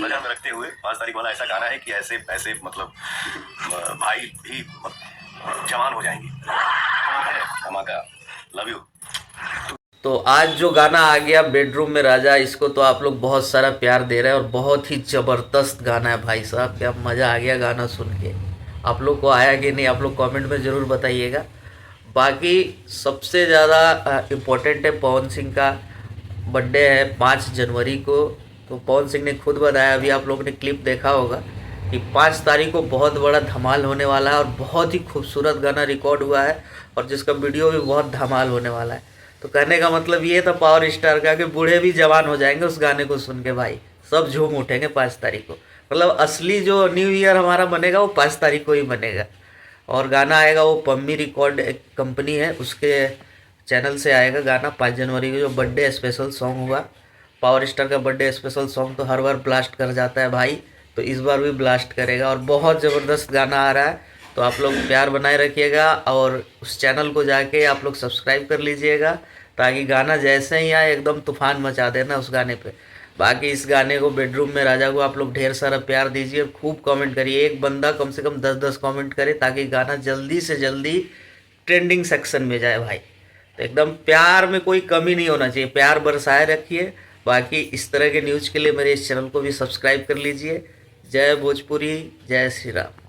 नजर में रखते हुए 5 तारीख वाला ऐसा गाना है कि ऐसे ऐसे मतलब भाई भी जवान हो जाएंगे। धमाका, लव यू। तो आज जो गाना आ गया बेडरूम में राजा, इसको तो आप लोग बहुत सारा प्यार दे रहे हैं और बहुत ही ज़बरदस्त गाना है भाई साहब। क्या मज़ा आ गया गाना सुन के। आप लोग को आया कि नहीं, आप लोग कमेंट में ज़रूर बताइएगा। बाकी सबसे ज़्यादा इम्पोर्टेंट है पवन सिंह का बर्थडे है 5 जनवरी को। तो पवन सिंह ने खुद बताया, अभी आप लोगों ने क्लिप देखा होगा, कि 5 तारीख को बहुत बड़ा धमाल होने वाला है और बहुत ही खूबसूरत गाना रिकॉर्ड हुआ है और जिसका वीडियो भी बहुत धमाल होने वाला है। तो कहने का मतलब ये था पावर स्टार का कि बूढ़े भी जवान हो जाएंगे उस गाने को सुन के भाई, सब झूम उठेंगे 5 तारीख को। मतलब असली जो न्यू ईयर हमारा बनेगा वो 5 तारीख को ही बनेगा। और गाना आएगा वो पम्मी रिकॉर्ड एक कंपनी है, उसके चैनल से आएगा गाना 5 जनवरी को, जो बर्थडे स्पेशल सॉन्ग हुआ। पावर स्टार का बर्थडे स्पेशल सॉन्ग तो हर बार ब्लास्ट कर जाता है भाई, तो इस बार भी ब्लास्ट करेगा और बहुत ज़बरदस्त गाना आ रहा है। तो आप लोग प्यार बनाए रखिएगा और उस चैनल को जाके आप लोग सब्सक्राइब कर लीजिएगा, ताकि गाना जैसे ही आए एकदम तूफान मचा देना उस गाने पे। बाकी इस गाने को बेडरूम में राजा को आप लोग ढेर सारा प्यार दीजिए, खूब कमेंट करिए। एक बंदा कम से कम 10-10 कमेंट करे ताकि गाना जल्दी से जल्दी ट्रेंडिंग सेक्शन में जाए भाई। तो एकदम प्यार में कोई कमी नहीं होना चाहिए, प्यार बरसाए रखिए। बाकी इस तरह के न्यूज़ के लिए मेरे इस चैनल को भी सब्सक्राइब कर लीजिए। जय भोजपुरी, जय श्री राम।